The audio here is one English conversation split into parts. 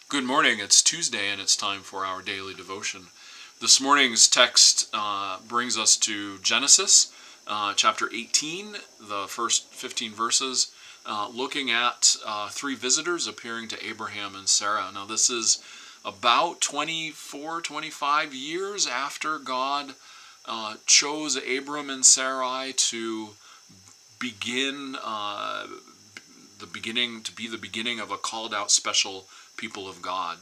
Good morning. It's Tuesday and it's time for our daily devotion. This morning's text brings us to Genesis chapter 18, the first 15 verses, looking at three visitors appearing to Abraham and Sarah. Now, this is about 24, 25 years after God chose Abram and Sarai to begin the beginning of a called out special people of God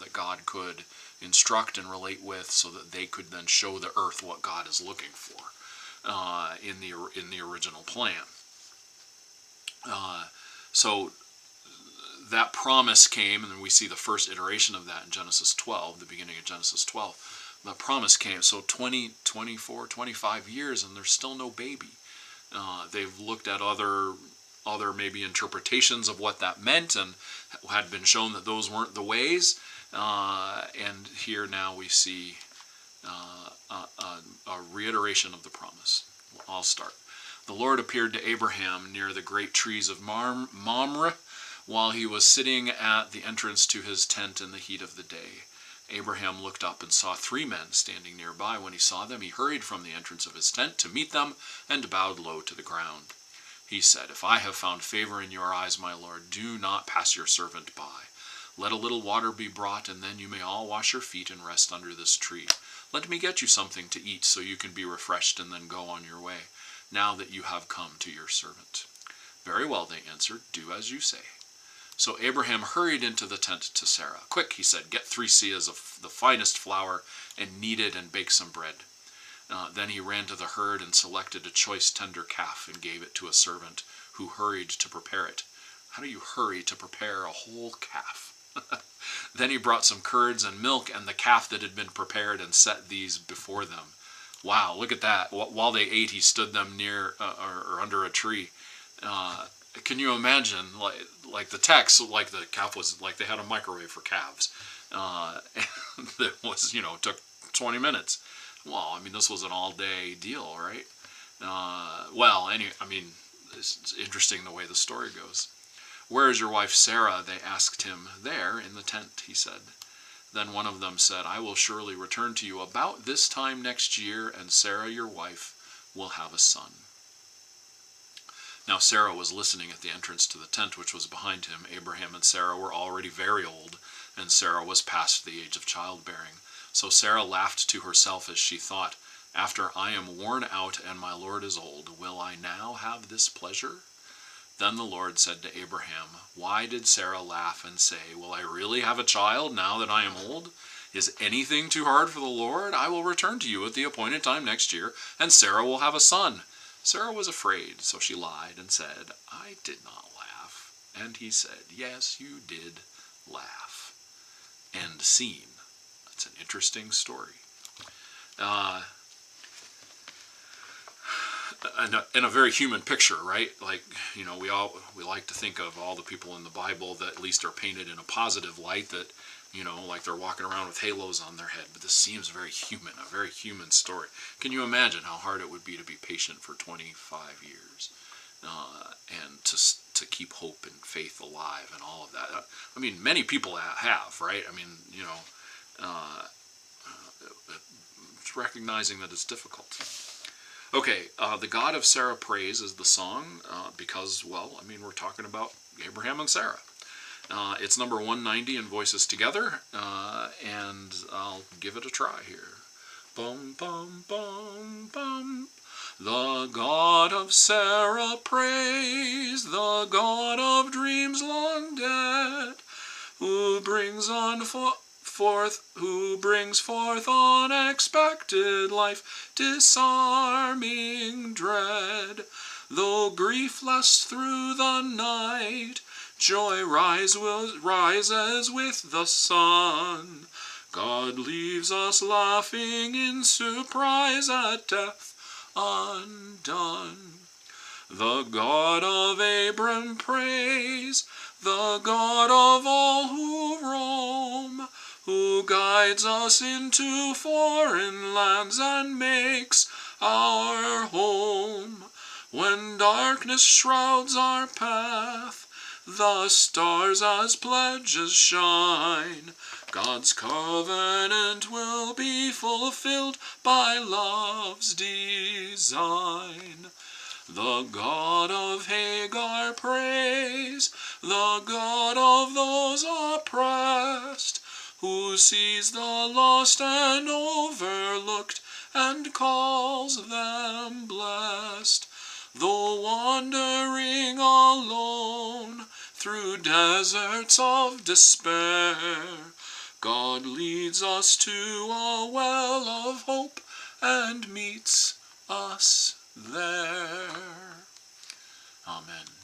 that God could instruct and relate with, so that they could then show the earth what God is looking for in the original plan. So that promise came, and we see the first iteration of that in Genesis 12, the beginning of Genesis 12. That promise came. So 20, 24, 25 years, and there's still no baby. They've looked at other maybe interpretations of what that meant, and had been shown that those weren't the ways. And here now we see a reiteration of the promise. I'll start. The Lord appeared to Abraham near the great trees of Mamre while he was sitting at the entrance to his tent in the heat of the day. Abraham looked up and saw three men standing nearby. When he saw them, he hurried from the entrance of his tent to meet them and bowed low to the ground. He said, "If I have found favor in your eyes, my Lord, do not pass your servant by. Let a little water be brought, and then you may all wash your feet and rest under this tree. Let me get you something to eat so you can be refreshed and then go on your way, now that you have come to your servant." "Very well," they answered, "do as you say." So Abraham hurried into the tent to Sarah. "Quick," he said, "get 3 seahs of the finest flour and knead it and bake some bread." Then he ran to the herd and selected a choice tender calf and gave it to a servant who hurried to prepare it. How do you hurry to prepare a whole calf? Then he brought some curds and milk and the calf that had been prepared and set these before them. Wow, look at that. While they ate, he stood them near or under a tree. Can you imagine, like the text, like the calf was, like they had a microwave for calves. And it was, took 20 minutes. Well, I mean, this was an all-day deal, right? It's interesting the way the story goes. "Where is your wife Sarah?" they asked him. "There, in the tent," he said. Then one of them said, "I will surely return to you about this time next year, and Sarah, your wife, will have a son." Now Sarah was listening at the entrance to the tent which was behind him. Abraham and Sarah were already very old, and Sarah was past the age of childbearing. So Sarah laughed to herself as she thought, "After I am worn out and my Lord is old, will I now have this pleasure?" Then the Lord said to Abraham, "Why did Sarah laugh and say, 'Will I really have a child now that I am old?' Is anything too hard for the Lord? I will return to you at the appointed time next year, and Sarah will have a son." Sarah was afraid, so she lied and said, "I did not laugh." And he said, "Yes, you did laugh." End scene. That's an interesting story. And a very human picture, right? Like, we like to think of all the people in the Bible that at least are painted in a positive light, that, like they're walking around with halos on their head. But this seems very human, a very human story. Can you imagine how hard it would be to be patient for 25 years and to keep hope and faith alive and all of that? I mean, many people have, right? I mean, recognizing that it's difficult. Okay, the God of Sarah Praise is the song because, we're talking about Abraham and Sarah. It's number 190 in Voices Together, and I'll give it a try here. Bum, bum, bum, bum. The God of Sarah praise, the God of dreams long dead, who brings forth unexpected life, disarming dread. Though grief lasts through the night, joy rises with the sun. God leaves us laughing in surprise at death undone. The God of Abram praise, the God of all who roam, who guides us into foreign lands and makes our home. When darkness shrouds our path, the stars as pledges shine. God's covenant will be fulfilled by love's design. The God of Hagar praise, the God of those oppressed, who sees the lost and overlooked and calls them blessed. Though wandering alone through deserts of despair, God leads us to a well of hope and meets us there. Amen.